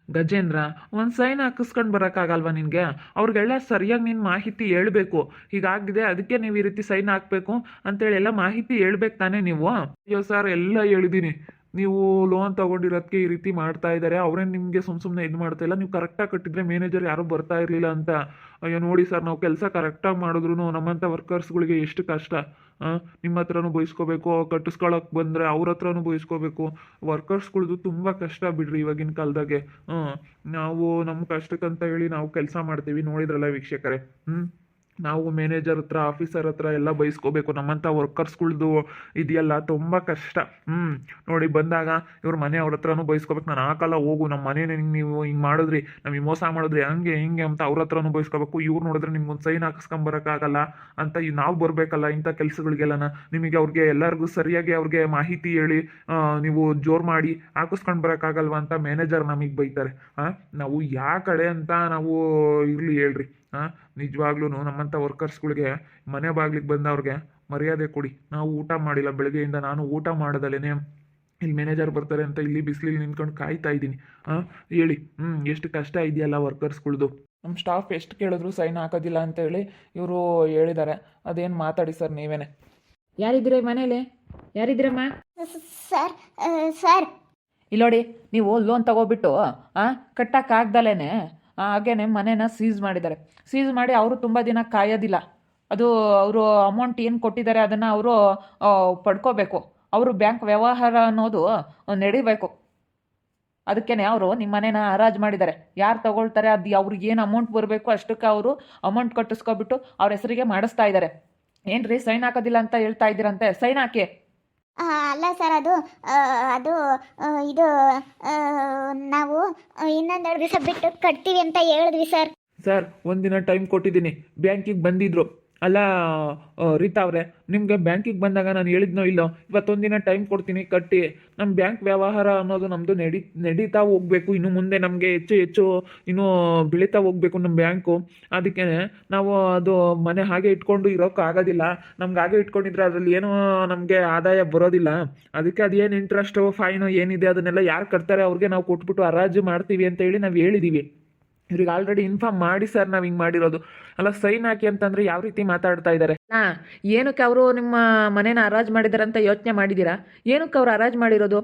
ಗಜೇಂದ್ರ, ಒಂದು ಸೈನ್ ಹಾಕಿಸ್ಕೊಂಡು ಬರೋಕ್ಕಾಗಲ್ವಾ ನಿನಗೆ? ಅವ್ರಿಗೆಲ್ಲ ಸರಿಯಾಗಿ ನೀನು ಮಾಹಿತಿ ಹೇಳ್ಬೇಕು. ಹೀಗಾಗಿದೆ, ಅದಕ್ಕೆ ನೀವು ಈ ರೀತಿ ಸೈನ್ ಹಾಕಬೇಕು ಅಂತೇಳಿ ಎಲ್ಲ ಮಾಹಿತಿ ಹೇಳ್ಬೇಕು ತಾನೇ ನೀವು? ಅಯ್ಯೋ ಸರ್, ಎಲ್ಲ ಹೇಳಿದ್ದೀನಿ. ನೀವು ಲೋನ್ ತೊಗೊಂಡಿರೋದಕ್ಕೆ ಈ ರೀತಿ ಮಾಡ್ತಾ ಇದ್ದಾರೆ, ಅವರೇನು ನಿಮಗೆ ಸುಮ್ಮನೆ ಇದು ಮಾಡ್ತಾ ಇಲ್ಲ. ನೀವು ಕರೆಕ್ಟಾಗಿ ಕಟ್ಟಿದ್ರೆ ಮ್ಯಾನೇಜರ್ ಯಾರೂ ಬರ್ತಾ ಇರಲಿಲ್ಲ ಅಂತ. ಅಯ್ಯೋ ನೋಡಿ ಸರ್, ನಾವು ಕೆಲಸ ಕರೆಕ್ಟಾಗಿ ಮಾಡಿದ್ರು ನಮ್ಮಂಥ ವರ್ಕರ್ಸ್ಗಳಿಗೆ ಎಷ್ಟು ಕಷ್ಟ. ನಿಮ್ಮ ಹತ್ರನೂ ಬಯಸ್ಕೋಬೇಕು, ಕಟ್ಟಿಸ್ಕೊಳಕ್ಕೆ ಬಂದರೆ ಅವ್ರ ಹತ್ರನೂ ಬಯಸ್ಕೋಬೇಕು. ವರ್ಕರ್ಸ್ಗಳ್ದು ತುಂಬ ಕಷ್ಟ ಬಿಡ್ರಿ ಇವಾಗಿನ ಕಾಲದಾಗೆ. ನಾವು ನಮ್ಮ ಕಷ್ಟಕ್ಕಂತ ಹೇಳಿ ನಾವು ಕೆಲಸ ಮಾಡ್ತೀವಿ, ನೋಡಿದ್ರಲ್ಲ ವೀಕ್ಷಕರೇ. ನಾವು ಮ್ಯಾನೇಜರ್ ಹತ್ರ, ಆಫೀಸರ್ ಹತ್ರ ಎಲ್ಲ ಬಯಸ್ಕೋಬೇಕು. ನಮ್ಮಂಥ ವರ್ಕರ್ಸ್ಗಳ್ದು ಇದೆಯಲ್ಲ ತುಂಬ ಕಷ್ಟ. ನೋಡಿ ಬಂದಾಗ ಇವ್ರ ಮನೆಯವ್ರ ಹತ್ರನೂ ಬಯಸ್ಕೋಬೇಕು. ನಾನು ಹಾಕಲ್ಲ ಹೋಗು, ನಮ್ಮ ಮನೇನ ನೀವು ಹಿಂಗೆ ಮಾಡಿದ್ರಿ, ನಮಗೆ ಮೋಸ ಮಾಡಿದ್ರಿ, ಹಂಗೆ ಹಿಂಗೆ ಅಂತ ಅವ್ರ ಹತ್ರನೂ ಬಯಸ್ಕೋಬೇಕು. ಇವ್ರು ನೋಡಿದ್ರೆ ನಿಮ್ಗೊಂದು ಸೈನ್ ಹಾಕಿಸ್ಕೊಂಬರೋಕ್ಕಾಗಲ್ಲ ಅಂತ ನಾವು ಬರಬೇಕಲ್ಲ ಇಂಥ ಕೆಲಸಗಳಿಗೆಲ್ಲನ. ನಿಮಗೆ ಅವ್ರಿಗೆ ಎಲ್ಲರಿಗೂ ಸರಿಯಾಗಿ ಅವ್ರಿಗೆ ಮಾಹಿತಿ ಹೇಳಿ ನೀವು ಜೋರು ಮಾಡಿ ಹಾಕಿಸ್ಕೊಂಡು ಬರೋಕ್ಕಾಗಲ್ವ ಅಂತ ಮ್ಯಾನೇಜರ್ ನಮಗೆ ಬೈತಾರೆ. ನಾವು ಯಾವ ಕಡೆ ಅಂತ ನಾವು ಇರಲಿ ಹೇಳ್ರಿ. ನಿಜವಾಗ್ಲೂ ನಮ್ಮಂಥ ವರ್ಕರ್ಸ್ಗಳಿಗೆ ಮನೆ ಬಾಗ್ಲಿಗೆ ಬಂದವ್ರಿಗೆ ಮರ್ಯಾದೆ ಕೊಡಿ. ನಾವು ಊಟ ಮಾಡಿಲ್ಲ ಬೆಳಗ್ಗೆಯಿಂದ, ನಾನು ಊಟ ಮಾಡೋದಲ್ಲೇ ಇಲ್ಲಿ ಮ್ಯಾನೇಜರ್ ಬರ್ತಾರೆ ಅಂತ ಇಲ್ಲಿ ಬಿಸಿಲಲ್ಲಿ ನಿಂತ್ಕೊಂಡು ಕಾಯ್ತಾ ಇದ್ದೀನಿ. ಹೇಳಿ, ಎಷ್ಟು ಕಷ್ಟ ಇದೆಯಲ್ಲ ವರ್ಕರ್ಸ್ಗಳ್ದು. ನಮ್ಮ ಸ್ಟಾಫ್ ಎಷ್ಟು ಕೇಳಿದ್ರು ಸೈನ್ ಹಾಕೋದಿಲ್ಲ ಅಂತೇಳಿ ಇವರು ಹೇಳಿದ್ದಾರೆ. ಅದೇನು ಮಾತಾಡಿ ಸರ್ ನೀವೇನೆ. ಯಾರಿದ್ದೀರ ಮನೇಲಿ? ಯಾರಿದ್ದೀರಮ್ಮ? ಸರ್ ಸರ್ ಇಲ್ಲೋಡಿ, ನೀವು ಲೋನ್ ತಗೋಬಿಟ್ಟು ಕಟ್ಟಕ್ಕಾಗ್ದಲೇ ಹಾಗೇನೆ ಮನೇನ ಸೀಸ್ ಮಾಡಿದ್ದಾರೆ. ಸೀಸ್ ಮಾಡಿ ಅವರು ತುಂಬ ದಿನ ಕಾಯೋದಿಲ್ಲ. ಅದು ಅವರು ಅಮೌಂಟ್ ಏನು ಕೊಟ್ಟಿದ್ದಾರೆ ಅದನ್ನು ಅವರು ಪಡ್ಕೋಬೇಕು. ಅವರು ಬ್ಯಾಂಕ್ ವ್ಯವಹಾರ ಅನ್ನೋದು ನಡಿಬೇಕು. ಅದಕ್ಕೇ ಅವರು ನಿಮ್ಮ ಮನೇನ ಹರಾಜು ಮಾಡಿದ್ದಾರೆ. ಯಾರು ತಗೊಳ್ತಾರೆ ಅದು ಅವ್ರಿಗೆ ಏನು ಅಮೌಂಟ್ ಬರಬೇಕು ಅಷ್ಟಕ್ಕೆ ಅವರು ಅಮೌಂಟ್ ಕಟ್ಟಿಸ್ಕೊಬಿಟ್ಟು ಅವ್ರ ಹೆಸರಿಗೆ ಮಾಡಿಸ್ತಾ ಇದ್ದಾರೆ. ಏನ್ರಿ ಸೈನ್ ಹಾಕೋದಿಲ್ಲ ಅಂತ ಹೇಳ್ತಾ ಇದ್ದೀರಂತೆ? ಸೈನ್ ಹಾಕಿ. ಅಲ್ಲ ಸರ್, ಅದು ಅದು ಇದು ನಾವು ಇನ್ನೊಂದೆರಡು ದಿವಸ ಬಿಟ್ಟು ಕಟ್ತೀವಿ ಅಂತ ಹೇಳಿದ್ವಿ ಸರ್. ಸರ್, ಒಂದಿನ ಟೈಮ್ ಕೊಟ್ಟಿದ್ದೀನಿ. ಬ್ಯಾಂಕಿಗೆ ಬಂದಿದ್ರು ಅಲ್ಲ ರೀತಾ ಅವರೇ, ನಿಮಗೆ ಬ್ಯಾಂಕಿಗೆ ಬಂದಾಗ ನಾನು ಹೇಳಿದ್ನೋ ಇಲ್ಲೋ, ಇವತ್ತೊಂದಿನ ಟೈಮ್ ಕೊಡ್ತೀನಿ, ಕಟ್ಟಿ. ನಮ್ಮ ಬ್ಯಾಂಕ್ ವ್ಯವಹಾರ ಅನ್ನೋದು ನಮ್ಮದು ನಡೀತಾ ಹೋಗಬೇಕು. ಇನ್ನು ಮುಂದೆ ನಮಗೆ ಹೆಚ್ಚು ಹೆಚ್ಚು ಇನ್ನೂ ಬೆಳೀತಾ ಹೋಗಬೇಕು ನಮ್ಮ ಬ್ಯಾಂಕು. ಅದಕ್ಕೆ ನಾವು ಅದು ಮನೆ ಹಾಗೆ ಇಟ್ಕೊಂಡು ಇರೋಕ್ಕಾಗೋದಿಲ್ಲ. ನಮ್ಗೆ ಹಾಗೆ ಇಟ್ಕೊಂಡಿದ್ರೆ ಅದರಲ್ಲಿ ಏನೂ ನಮಗೆ ಆದಾಯ ಬರೋದಿಲ್ಲ. ಅದಕ್ಕೆ ಅದೇನು ಇಂಟ್ರೆಸ್ಟು ಫೈನು ಏನಿದೆ ಅದನ್ನೆಲ್ಲ ಯಾರು ಕಟ್ತಾರೆ ಅವ್ರಿಗೆ ನಾವು ಕೊಟ್ಬಿಟ್ಟು ಹರಾಜು ಮಾಡ್ತೀವಿ ಅಂತ ಹೇಳಿ ನಾವು ಹೇಳಿದ್ದೀವಿ. ಇವ್ರಿಗೆ ಆಲ್ರೆಡಿ ಇನ್ಫಾರ್ಮ್ ಮಾಡಿ ಸರ್ ನಾವು ಹಿಂಗೆ ಮಾಡಿರೋದು. ಅಲ್ಲ, ಸೈನ್ ಹಾಕಿ ಅಂತಂದರೆ ಯಾವ ರೀತಿ ಮಾತಾಡ್ತಾ ಇದ್ದಾರೆ? ಏನಕ್ಕೆ ಅವರು ನಿಮ್ಮ ಮನೇನ ಹರಾಜು ಮಾಡಿದ್ದಾರೆ ಅಂತ ಯೋಚನೆ ಮಾಡಿದ್ದೀರಾ? ಏನಕ್ಕೆ ಅವ್ರು ಹರಾಜು ಮಾಡಿರೋದು?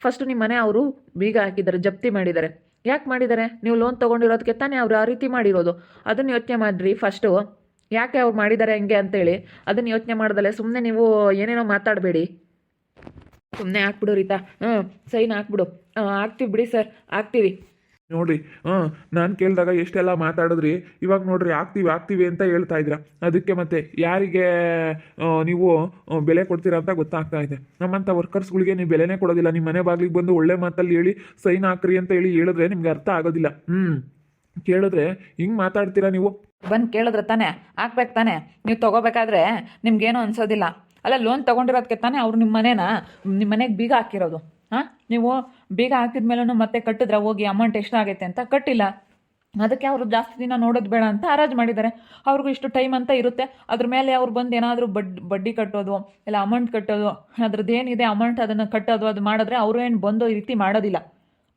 ಫಸ್ಟು ನಿಮ್ಮ ಮನೆ ಅವರು ಬೀಗ ಹಾಕಿದ್ದಾರೆ, ಜಪ್ತಿ ಮಾಡಿದ್ದಾರೆ. ಯಾಕೆ ಮಾಡಿದ್ದಾರೆ? ನೀವು ಲೋನ್ ತೊಗೊಂಡಿರೋದಕ್ಕೆ ತಾನೇ ಅವ್ರು ಆ ರೀತಿ ಮಾಡಿರೋದು. ಅದನ್ನು ಯೋಚನೆ ಮಾಡಿರಿ ಫಸ್ಟು. ಯಾಕೆ ಅವ್ರು ಮಾಡಿದ್ದಾರೆ ಹಂಗೆ ಅಂತೇಳಿ ಅದನ್ನು ಯೋಚನೆ ಮಾಡ್ದಲೆ ಸುಮ್ಮನೆ ನೀವು ಏನೇನೋ ಮಾತಾಡಬೇಡಿ. ಸುಮ್ಮನೆ ಹಾಕ್ಬಿಡು ರೀತಾ. ಸೈನ್ ಹಾಕ್ಬಿಡು. ಹಾಕ್ತೀವಿ ಬಿಡಿ ಸರ್, ಹಾಕ್ತೀವಿ. ನೋಡಿರಿ, ನಾನು ಕೇಳಿದಾಗ ಎಷ್ಟೆಲ್ಲ ಮಾತಾಡಿದ್ರಿ. ಇವಾಗ ನೋಡ್ರಿ, ಆಗ್ತೀವಿ ಅಂತ ಹೇಳ್ತಾ ಇದ್ರ. ಅದಕ್ಕೆ ಮತ್ತೆ ಯಾರಿಗೆ ನೀವು ಬೆಲೆ ಕೊಡ್ತೀರಾ ಅಂತ ಗೊತ್ತಾಗ್ತಾ ಇದೆ. ನಮ್ಮಂಥ ವರ್ಕರ್ಸ್ಗಳಿಗೆ ನೀವು ಬೆಲೆನೇ ಕೊಡೋದಿಲ್ಲ. ನಿಮ್ಮ ಮನೆ ಬಾಗಿಲಿಗೆ ಬಂದು ಒಳ್ಳೆ ಮಾತಲ್ಲಿ ಹೇಳಿ ಸೈನ್ ಹಾಕ್ರಿ ಅಂತ ಹೇಳಿದ್ರೆ ನಿಮ್ಗೆ ಅರ್ಥ ಆಗೋದಿಲ್ಲ. ಕೇಳಿದ್ರೆ ಹಿಂಗೆ ಮಾತಾಡ್ತೀರಾ ನೀವು? ಬಂದು ಕೇಳಿದ್ರೆ ತಾನೇ ಹಾಕ್ಬೇಕು ತಾನೆ. ನೀವು ತೊಗೋಬೇಕಾದ್ರೆ ನಿಮ್ಗೇನು ಅನ್ಸೋದಿಲ್ಲ. ಅಲ್ಲ, ಲೋನ್ ತೊಗೊಂಡಿರೋದಕ್ಕೆ ತಾನೇ ಅವ್ರು ನಿಮ್ಮ ಮನೆಗೆ ಬೀಗ ಹಾಕಿರೋದು. ನೀವು ಬೀಗ ಹಾಕಿದ್ಮೇಲೂ ಮತ್ತೆ ಕಟ್ಟಿದ್ರೆ ಹೋಗಿ ಅಮೌಂಟ್ ಎಷ್ಟಾಗೈತೆ ಅಂತ ಕಟ್ಟಿಲ್ಲ. ಅದಕ್ಕೆ ಅವರು ಜಾಸ್ತಿ ದಿನ ನೋಡೋದು ಬೇಡ ಅಂತ ಹರಾಜು ಮಾಡಿದ್ದಾರೆ. ಅವ್ರಿಗೂ ಇಷ್ಟು ಟೈಮ್ ಅಂತ ಇರುತ್ತೆ. ಅದ್ರ ಮೇಲೆ ಅವ್ರು ಬಂದು ಏನಾದರೂ ಬಡ್ಡಿ ಕಟ್ಟೋದು ಇಲ್ಲ ಅಮೌಂಟ್ ಕಟ್ಟೋದು, ಅದ್ರದ್ದು ಏನಿದೆ ಅಮೌಂಟ್ ಅದನ್ನು ಕಟ್ಟೋದು ಅದು ಮಾಡಿದ್ರೆ ಅವರು ಏನು ಬಂದು ಈ ರೀತಿ ಮಾಡೋದಿಲ್ಲ.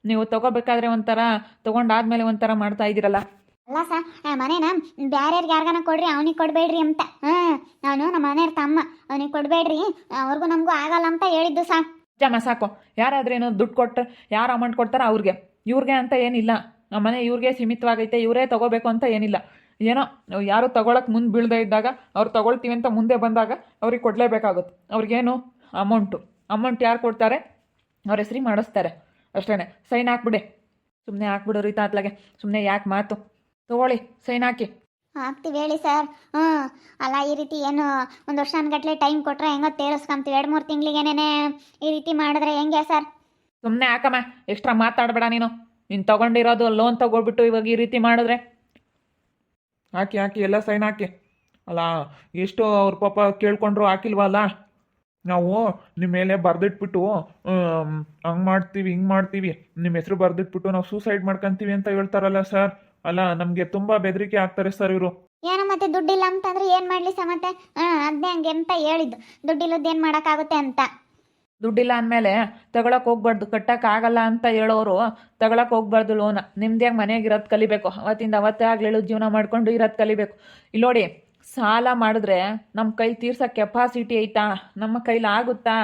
ನೀವು ತೊಗೋಬೇಕಾದ್ರೆ ಒಂಥರ, ತೊಗೊಂಡಾದ್ಮೇಲೆ ಒಂಥರ ಮಾಡ್ತಾ ಇದ್ದೀರಲ್ಲ. ಅಲ್ಲ ಸರ್, ಮನೇನ ಬ್ಯಾರ್ಯಾರಿಗೆ ಯಾರಿಗಾನ ಕೊಡ್ರಿ, ಅವನಿಗೆ ಕೊಡಬೇಡ್ರಿ ಅಂತ. ನಾನು ನಮ್ಮ ಮನೆಯವ್ರ ತಮ್ಮ, ಅವನಿಗೆ ಕೊಡಬೇಡ್ರಿ, ಅವ್ರಿಗೂ ನಮಗೂ ಆಗಲ್ಲ ಅಂತ ಹೇಳಿದ್ದು ಸರ್. ಜಮ ಸಾಕು. ಯಾರಾದ್ರೇನು ದುಡ್ಡು ಕೊಟ್ಟರೆ ಯಾರು ಅಮೌಂಟ್ ಕೊಡ್ತಾರೆ ಇವ್ರಿಗೆ ಅಂತ ಏನಿಲ್ಲ. ನಮ್ಮ ಮನೆ ಇವ್ರಿಗೆ ಸೀಮಿತವಾಗೈತೆ, ಇವರೇ ತೊಗೋಬೇಕು ಅಂತ ಏನಿಲ್ಲ. ಏನೋ ಯಾರು ತೊಗೊಳಕ್ಕೆ ಮುಂದೆ ಬೀಳದೇ ಇದ್ದಾಗ ಅವ್ರು ತೊಗೊಳ್ತೀವಿ ಅಂತ ಮುಂದೆ ಬಂದಾಗ ಅವ್ರಿಗೆ ಕೊಡಲೇಬೇಕಾಗುತ್ತೆ. ಅವ್ರಿಗೇನು ಅಮೌಂಟ್ ಯಾರು ಕೊಡ್ತಾರೆ ಅವ್ರ ಹೆಸ್ರಿಗೆ ಮಾಡಿಸ್ತಾರೆ ಅಷ್ಟೇ. ಸೈನ್ ಹಾಕ್ಬಿಡಿ. ಸುಮ್ಮನೆ ಹಾಕ್ಬಿಡು ರೀತಾ ಅತ್ಲಾಗೆ. ಸುಮ್ಮನೆ ಯಾಕೆ ಮಾತು? ತೊಗೊಳ್ಳಿ, ಸೈನ್ ಹಾಕಿ. ಹಾಕ್ತೀವಿ ಹೇಳಿ ಸರ್. ಅಲ್ಲ, ಈ ರೀತಿ ಏನು ಒಂದು ವರ್ಷಗಟ್ಟಲೆ ಟೈಮ್ ಕೊಟ್ಟರೆ ಹೆಂಗೋ ತೇರಿಸ್ಕೊಂತೀವಿ. 2-3 ತಿಂಗಳಿಗೇನೆ ಈ ರೀತಿ ಮಾಡಿದ್ರೆ ಹೆಂಗೆ ಸರ್? ಸುಮ್ಮನೆ ಹಾಕಮ್ಮ, ಎಕ್ಸ್ಟ್ರಾ ಮಾತಾಡಬೇಡ ನೀನು. ನೀನು ತೊಗೊಂಡಿರೋದು ಲೋನ್ ತೊಗೊಳ್ಬಿಟ್ಟು ಇವಾಗ ಈ ರೀತಿ ಮಾಡಿದ್ರೆ ಹಾಕಿ ಎಲ್ಲ ಸೈನ್ ಹಾಕಿ. ಅಲ್ಲ, ಎಷ್ಟು ಅವ್ರ ಪಾಪ ಕೇಳ್ಕೊಂಡ್ರು ಹಾಕಿಲ್ವಲ್ಲ. ನಾವು ನಿಮ್ಮ ಮೇಲೆ ಬರೆದಿಟ್ಬಿಟ್ಟು ಹಂಗೆ ಮಾಡ್ತೀವಿ ಹಿಂಗೆ ಮಾಡ್ತೀವಿ, ನಿಮ್ಮ ಹೆಸರು ಬರೆದಿಟ್ಬಿಟ್ಟು ನಾವು ಸೂಸೈಡ್ ಮಾಡ್ಕೊತೀವಿ ಅಂತ ಹೇಳ್ತಾರಲ್ಲ ಸರ್. ಅಲ್ಲ, ನಮಗೆ ತುಂಬ ಬೆದರಿಕೆ ಆಗ್ತಾರೆ ಸರ್ ಇವರು. ಏನೋ ಮತ್ತೆ ದುಡ್ಡಿಲ್ಲ ಅಂತಂದ್ರೆ ಏನು ಮಾಡಲಿ ಸರ್? ಮತ್ತೆ ಅದನ್ನೇ ಹಂಗೆ ಅಂತ ಹೇಳಿದ್ದು, ದುಡ್ಡಿಲ್ಲದ್ದು ಏನು ಮಾಡೋಕ್ಕಾಗುತ್ತೆ ಅಂತ. ದುಡ್ಡಿಲ್ಲ ಅಂದಮೇಲೆ ತಗೊಳಕ್ಕೆ ಹೋಗ್ಬಾರ್ದು, ಕಟ್ಟೋಕ್ಕಾಗಲ್ಲ ಅಂತ ಹೇಳೋರು ತಗೊಳಕ್ಕೆ ಹೋಗ್ಬಾರ್ದು ಲೋನ. ನಿಮ್ದ್ಯಾಗ ಮನೆಯಾಗ ಇರೋದು ಕಲಿಬೇಕು, ಅವತ್ತಿಂದ ಅವತ್ತೇ ಆಗ್ಲೇಳು ಜೀವನ ಮಾಡ್ಕೊಂಡು ಇರೋದು ಕಲಿಬೇಕು. ಇಲ್ಲಿ ನೋಡಿ, ಸಾಲ ಮಾಡಿದ್ರೆ ನಮ್ಮ ಕೈಲಿ ತೀರ್ಸೋ ಕೆಪಾಸಿಟಿ ಐತಾ, ನಮ್ಮ ಕೈಲಿ ಆಗುತ್ತಾ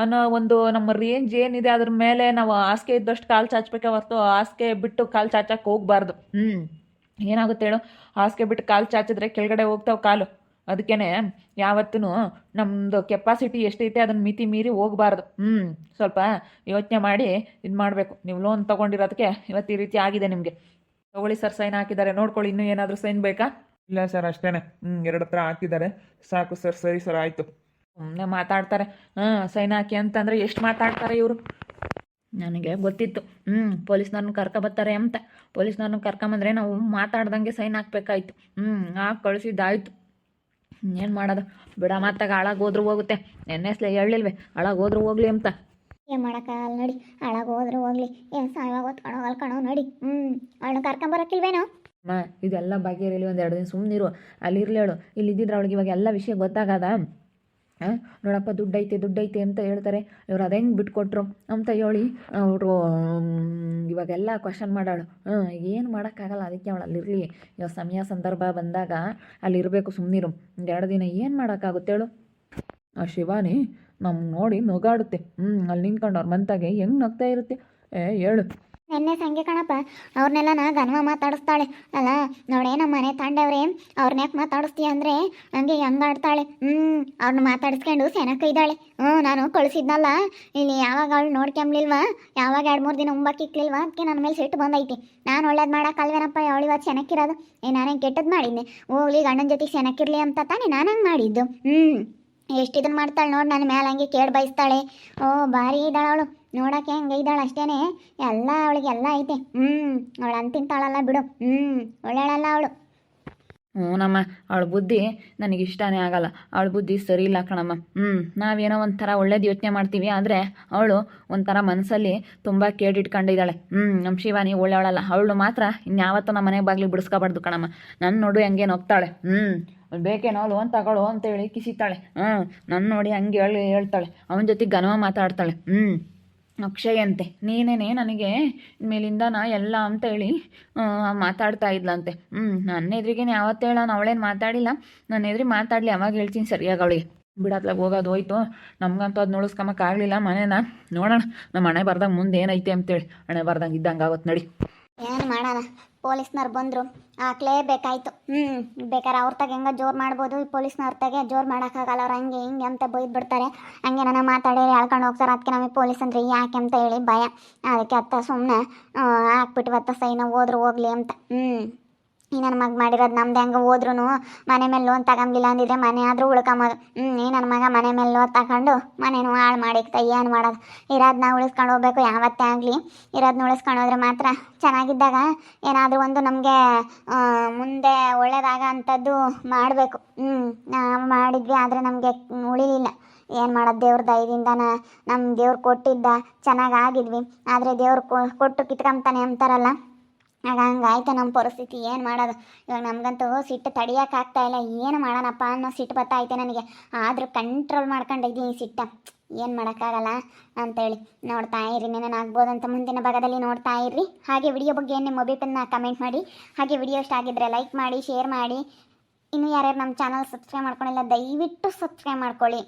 ಅನ್ನೋ ಒಂದು ನಮ್ಮ ರೇಂಜ್ ಏನಿದೆ ಅದ್ರ ಮೇಲೆ ನಾವು ಹಾಸಿಗೆ ಇದ್ದಷ್ಟು ಕಾಲು ಚಾಚಬೇಕೆ ಹೊರತು ಹಾಸಿಗೆ ಬಿಟ್ಟು ಕಾಲು ಚಾಚಕ್ಕೆ ಹೋಗ್ಬಾರ್ದು. ಏನಾಗುತ್ತೆ ಹೇಳು, ಹಾಸಿಗೆ ಬಿಟ್ಟು ಕಾಲು ಚಾಚಿದ್ರೆ ಕೆಳಗಡೆ ಹೋಗ್ತಾವೆ ಕಾಲು. ಅದಕ್ಕೇ ಯಾವತ್ತೂ ನಮ್ಮದು ಕೆಪಾಸಿಟಿ ಎಷ್ಟೈತೆ ಅದನ್ನು ಮಿತಿ ಮೀರಿ ಹೋಗಬಾರ್ದು. ಸ್ವಲ್ಪ ಯೋಚನೆ ಮಾಡಿ ಇದು ಮಾಡಬೇಕು. ನೀವು ಲೋನ್ ತೊಗೊಂಡಿರೋದಕ್ಕೆ ಇವತ್ತು ಈ ರೀತಿ ಆಗಿದೆ ನಿಮಗೆ. ತಗೊಳ್ಳಿ ಸರ್, ಸೈನ್ ಹಾಕಿದ್ದಾರೆ, ನೋಡ್ಕೊಳ್ಳಿ. ಇನ್ನೂ ಏನಾದರೂ ಸೈನ್ ಬೇಕಾ? ಇಲ್ಲ ಸರ್, ಅಷ್ಟೇ. 2 ಹತ್ರ ಹಾಕಿದ್ದಾರೆ, ಸಾಕು ಸರ್. ಸರಿ ಸರ್, ಆಯಿತು. ಸುಮ್ಮನೆ ಮಾತಾಡ್ತಾರೆ. ಸೈನ್ ಹಾಕಿ ಅಂತಂದರೆ ಎಷ್ಟು ಮಾತಾಡ್ತಾರೆ ಇವರು. ನನಗೆ ಗೊತ್ತಿತ್ತು ಪೊಲೀಸ್ನವ್ರನ್ನ ಕರ್ಕೊಬರ್ತಾರೆ ಅಂತ. ಪೊಲೀಸ್ನವ್ರನ್ನ ಕರ್ಕೊಂಬಂದ್ರೆ ನಾವು ಮಾತಾಡ್ದಂಗೆ ಸೈನ್ ಹಾಕ್ಬೇಕಾಯ್ತು. ಹಾಕಿ ಕಳಿಸಿದ್ದಾಯ್ತು. ಏನು ಮಾಡೋದು, ಬಿಡ. ಮಾತಾಗ ಹಾಳಾಗೋದ್ರೂ ಹೋಗುತ್ತೆ. ನೆನ್ನೆಸ್ಲೆ ಹೇಳಿಲ್ವೇ ಹಾಳಾಗೋದ್ರೂ ಹೋಗ್ಲಿ ಅಂತ. ಏನು ಮಾಡೋಕ್ಕಾಗಲ್ಲ ನೋಡಿ, ಹಾಳಾಗಿ ಹೋದ್ರು ಹೋಗ್ಲಿ, ಏನು ಸಾಯವಾಗ ಹೊತ್ಕೊಳೋಗಲ್ಲ ಕಣೋ ನೋಡಿ. ಅವಳನ್ನ ಕರ್ಕೊಂಬರಕ್ಕಿಲ್ವೇನೋ? ಇದೆಲ್ಲ ಬಗೆಹರಿಲಿ, ಒಂದು 2 ದಿನ ಸುಮ್ಮನಿರು. ಅಲ್ಲಿ ಇರಲೇಳು. ಇಲ್ಲಿ ಇದ್ದಿದ್ರೆ ಅವಳಿಗೆ ಇವಾಗ ಎಲ್ಲ ವಿಷಯ ಗೊತ್ತಾಗದ. ನೋಡಪ್ಪ, ದುಡ್ಡೈತೆ ಅಂತ ಹೇಳ್ತಾರೆ, ಇವ್ರು ಅದೇಂಗೆ ಬಿಟ್ಕೊಟ್ರು ಅಂತ ಹೇಳಿ ಅವರು ಇವಾಗೆಲ್ಲ ಕ್ವಶನ್ ಮಾಡಾಳು. ಏನು ಮಾಡೋಕ್ಕಾಗಲ್ಲ. ಅದಕ್ಕೆ ಅವಳು ಅಲ್ಲಿರಲಿ. ಇವಾಗ ಸಮಯ ಸಂದರ್ಭ ಬಂದಾಗ ಅಲ್ಲಿರಬೇಕು. ಸುಮ್ಮನಿರು. 2 ದಿನ ಏನು ಮಾಡೋಕ್ಕಾಗುತ್ತೆ ಹೇಳು. ಆ ಶಿವಾನಿ ನಮ್ಗೆ ನೋಡಿ ನಗಾಡುತ್ತೆ. ಅಲ್ಲಿ ನಿಂತ್ಕೊಂಡು ಅವ್ರ ಮಂತಾಗೆ ಹೆಂಗೆ ನಗ್ತಾ ಇರುತ್ತೆ. ಹೇಳು. ನೆನ್ನೆ ಸಂಗೆ ಕಣಪ್ಪ, ಅವ್ರನ್ನೆಲ್ಲ ಗನ್ವ ಮಾತಾಡಿಸ್ತಾಳೆ ಅಲ್ಲ. ನೋಡೇ ನಮ್ಮ ಮನೆ ತಾಂಡವ್ರೆ, ಅವ್ರನ್ನ ಯಾಕೆ ಮಾತಾಡಿಸ್ತೀಯ ಅಂದರೆ ಹಂಗೆ ಹೆಂಗಾಡ್ತಾಳೆ. ಅವ್ರನ್ನ ಮಾತಾಡಿಸ್ಕೊಂಡು ಸೆನಕೈದಾಳೆ. ನಾನು ಕಳಿಸಿದ್ನಲ್ಲ ಇಲ್ಲಿ, ಯಾವಾಗ ಅವಳು ನೋಡ್ಕೊಂಬ್ಲಿಲ್ವಾ, ಯಾವಾಗ 2-3 ದಿನ ಉಂಬಕ್ಕಿಕ್ಲಿಲ್ವಾ, ಅದಕ್ಕೆ ನನ್ನ ಮೇಲೆ ಸಿಟ್ಟು ಬಂದೈತಿ. ನಾನು ಒಳ್ಳೇದು ಮಾಡೋಕ್ಕಲ್ವೇನಪ್ಪ ಅವಳು ಇವತ್ತು ಸೆನಕ್ಕಿರೋದು. ನಾನೇನು ಕೆಟ್ಟದ್ದು ಮಾಡಿದ್ನೆ? ಹೋಗ್ಲಿ, ಗಂಡನ ಜೊತೆಗೆ ಸೆನಕ್ಕಿರ್ಲಿ ಅಂತ ತಾನೇ ನಾನು ಹಂಗೆ ಮಾಡಿದ್ದು. ಎಷ್ಟು ಇದನ್ನು ಮಾಡ್ತಾಳೆ ನೋಡಿ, ನನ್ನ ಮೇಲೆ ಹಂಗೆ ಕೇಳಿ ಬಯಸ್ತಾಳೆ. ಭಾರಿ ಇದ್ದಾಳೆ ಅವಳು, ನೋಡೋಕೆ ಹೆಂಗೆ ಇದ್ದಾಳೆ ಅಷ್ಟೇನೆ. ಎಲ್ಲ ಅವಳಿಗೆ ಎಲ್ಲ ಐತೆ. ಅವಳು ಅಂತಿಂತಾಳಲ್ಲ ಬಿಡು. ಒಳ್ಳೆಯಳಲ್ಲ ಅವಳು. ನಮ್ಮ ಅವಳ ಬುದ್ಧಿ ನನಗೆ ಇಷ್ಟನೇ ಆಗಲ್ಲ. ಅವಳ ಬುದ್ಧಿ ಸರಿ ಇಲ್ಲ ಕಣಮ್ಮ. ನಾವೇನೋ ಒಂಥರ ಒಳ್ಳೇದು ಯೋಚನೆ ಮಾಡ್ತೀವಿ, ಆದರೆ ಅವಳು ಒಂಥರ ಮನಸ್ಸಲ್ಲಿ ತುಂಬ ಕೇಳಿಟ್ಕೊಂಡಿದ್ದಾಳೆ. ನಮ್ಮ ಶಿವಾನಿ ಒಳ್ಳೆಯವಳಲ್ಲ. ಅವಳು ಮಾತ್ರ ಇನ್ಯಾವತ್ತೂ ನಮ್ಮ ಮನೆಗೆ ಬಾಗಿಲು ಬಿಡಿಸ್ಕೊಬಾರ್ದು ಕಣಮ್ಮ. ನನ್ನ ನೋಡು ಹಂಗೇನು ಹೋಗ್ತಾಳೆ. ಬೇಕೇನೋ ಲೋನ್ ತಗೊಳ್ಳೋ ಅಂತೇಳಿ ಕಿಸಿತಾಳೆ. ನನ್ನ ನೋಡಿ ಹಂಗೆ ಹೇಳ್ತಾಳೆ. ಅವನ ಜೊತೆಗೆ ಗನವ ಮಾತಾಡ್ತಾಳೆ. ಅಕ್ಷಯ್ ಅಂತೆ, ನೀನೇನೆ ನನಗೆ ಮೇಲಿಂದ ಎಲ್ಲ ಅಂತೇಳಿ ಮಾತಾಡ್ತಾ ಇದ್ಲಂತೆ. ನನ್ನ ಎದುರಿಗೇನೆ ಯಾವತ್ತು ಹೇಳೋಣ, ಅವಳೇನು ಮಾತಾಡಿಲ್ಲ. ನನ್ನ ಎದುರಿಗೆ ಮಾತಾಡಲಿ, ಅವಾಗ ಹೇಳ್ತೀನಿ ಸರಿಯಾಗಿ ಅವಳಿಗೆ. ಬಿಡತ್ಲಾಗ ಹೋಗೋದು ಹೋಯ್ತು. ನಮ್ಗಂತೂ ಅದು ನೋಡಿಸ್ಕೊಂಬಕ್ಕಾಗಲಿಲ್ಲ ಮನೇನ. ನೋಡೋಣ ನಮ್ಮ ಹಣೆ ಬರ್ದಂಗೆ ಮುಂದೆ ಏನೈತೆ ಅಂತೇಳಿ. ಹಣೆ ಬರ್ದಂಗೆ ಇದ್ದಂಗೆ ಆವತ್ತು ನಡಿ. ಏನು ಮಾಡೋಣ, ಪೊಲೀಸ್ನವ್ರು ಬಂದರು, ಹಾಕ್ಲೇಬೇಕಾಯ್ತು. ಬೇಕಾದ್ರೆ ಅವ್ರ ತಾಗ ಹೆಂಗೆ ಜೋರು ಮಾಡ್ಬೋದು, ಈ ಪೊಲೀಸ್ನವ್ರ ತಾಗೆ ಜೋರು ಮಾಡೋಕ್ಕಾಗಲ್ಲ. ಅವ್ರು ಹಂಗೆ ಹಿಂಗೆ ಅಂತ ಬೈದು ಬಿಡ್ತಾರೆ. ಹಂಗೆ ನನ್ನ ಮಾತಾಡಿ ಹೇಳ್ಕೊಂಡು ಹೋಗ್ತಾರೆ. ಅದಕ್ಕೆ ನಮಗೆ ಪೊಲೀಸ್ ಅಂದರೆ ಯಾಕೆ ಅಂತ ಹೇಳಿ ಭಯ. ಅದಕ್ಕೆ ಅತ್ತ ಸುಮ್ಮನೆ ಹಾಕ್ಬಿಟ್ಟು ಅತ್ತ ಸೈನ ಹೋದ್ರು ಹೋಗ್ಲಿ ಅಂತ. ಈ ನನ್ನ ಮಗ ಮಾಡಿರೋದು ನಮ್ದು. ಹೆಂಗೆ ಹೋದ್ರೂ ಮನೆ ಮೇಲೆ ಲೋನ್ ತಗೊಂಬಿಲ್ಲ ಅಂದಿದ್ರೆ ಮನೆ ಆದರೂ ಉಳ್ಕೊಂಬೋದು. ಈ ನನ್ನ ಮಗ ಮನೆ ಮೇಲೆ ಲೋನ್ ತಗೊಂಡು ಮನೇನು ಹಾಳು ಮಾಡಿಕ್ತಾ ಏನು ಮಾಡೋದು. ಇರೋದನ್ನ ಉಳಿಸ್ಕೊಂಡು ಹೋಗ್ಬೇಕು ಯಾವತ್ತೇ ಆಗಲಿ. ಇರೋದನ್ನ ಉಳಿಸ್ಕೊಂಡು ಹೋದ್ರೆ ಮಾತ್ರ ಚೆನ್ನಾಗಿದ್ದಾಗ ಏನಾದರೂ ಒಂದು ನಮಗೆ ಮುಂದೆ ಒಳ್ಳೇದಾಗ ಅಂಥದ್ದು ಮಾಡಬೇಕು. ನಾವು ಮಾಡಿದ್ವಿ, ಆದರೆ ನಮಗೆ ಉಳಿಲಿಲ್ಲ. ಏನು ಮಾಡೋದು, ದೇವ್ರ ದಯದಿಂದ ನಮ್ಮ ದೇವ್ರು ಕೊಟ್ಟಿದ್ದ ಚೆನ್ನಾಗಿ ಆಗಿದ್ವಿ. ಆದರೆ ದೇವ್ರು ಕೊಟ್ಟು ಕಿತ್ಕೊಂತಾನೆ ಅಂತಾರಲ್ಲ, ಆಗ ಹಂಗಾಯ್ತು ನಮ್ಮ ಪರಿಸ್ಥಿತಿ. ಏನು ಮಾಡೋದು ಇವಾಗ? ನಮಗಂತೂ ಸಿಟ್ಟು ತಡಿಯೋಕ್ಕಾಗ್ತಾ ಇಲ್ಲ. ಏನು ಮಾಡೋಣಪ್ಪ ಅನ್ನೋ ಸಿಟ್ಟು ಬರ್ತಾಯಿದೆ ನನಗೆ. ಆದರೂ ಕಂಟ್ರೋಲ್ ಮಾಡ್ಕೊಂಡಿದ್ದೀನಿ ಸಿಟ್ಟ. ಏನು ಮಾಡೋಕ್ಕಾಗಲ್ಲ ಅಂತೇಳಿ ನೋಡ್ತಾ ಇರಿ. ನೆನೇನಾಗ್ಬೋದಂತ ಮುಂದಿನ ಭಾಗದಲ್ಲಿ ನೋಡ್ತಾ ಇರ್ರಿ. ಹಾಗೆ ವಿಡಿಯೋ ಬಗ್ಗೆ ಏನು ನಿಮ್ಮ ಒಬಿಟನ್ನು ಕಮೆಂಟ್ ಮಾಡಿ. ಹಾಗೆ ವಿಡಿಯೋ ಇಷ್ಟ ಆಗಿದ್ದರೆ ಲೈಕ್ ಮಾಡಿ, ಶೇರ್ ಮಾಡಿ. ಇನ್ನೂ ಯಾರ್ಯಾರು ನಮ್ಮ ಚಾನಲ್ ಸಬ್ಸ್ಕ್ರೈಬ್ ಮಾಡ್ಕೊಂಡಿಲ್ಲ ದಯವಿಟ್ಟು ಸಬ್ಸ್ಕ್ರೈಬ್ ಮಾಡ್ಕೊಳ್ಳಿ,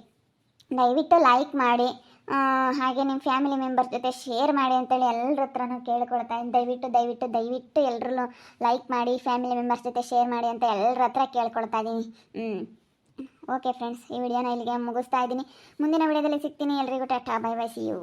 ದಯವಿಟ್ಟು ಲೈಕ್ ಮಾಡಿ. ಹಾಗೆ ನಿಮ್ಮ ಫ್ಯಾಮಿಲಿ ಮೆಂಬರ್ಸ್ ಜೊತೆ ಶೇರ್ ಮಾಡಿ ಅಂತೇಳಿ ಎಲ್ಲರ ಹತ್ರನೂ ಕೇಳ್ಕೊಳ್ತಾ ಇದ್ದೀನಿ. ದಯವಿಟ್ಟು ಎಲ್ಲರೂ ಲೈಕ್ ಮಾಡಿ, ಫ್ಯಾಮಿಲಿ ಮೆಂಬರ್ಸ್ ಜೊತೆ ಶೇರ್ ಮಾಡಿ ಅಂತ ಎಲ್ಲರ ಹತ್ರ ಕೇಳ್ಕೊಳ್ತಾ ಇದ್ದೀನಿ. ಓಕೆ ಫ್ರೆಂಡ್ಸ್, ಈ ವಿಡಿಯೋನ ಇಲ್ಲಿಗೆ ಮುಗಿಸ್ತಾ ಇದ್ದೀನಿ. ಮುಂದಿನ ವಿಡಿಯೋದಲ್ಲಿ ಸಿಗ್ತೀನಿ. ಎಲ್ರಿಗೂ ಟಾಟಾ, ಬೈ ಬೈ, ಸಿ ಯು.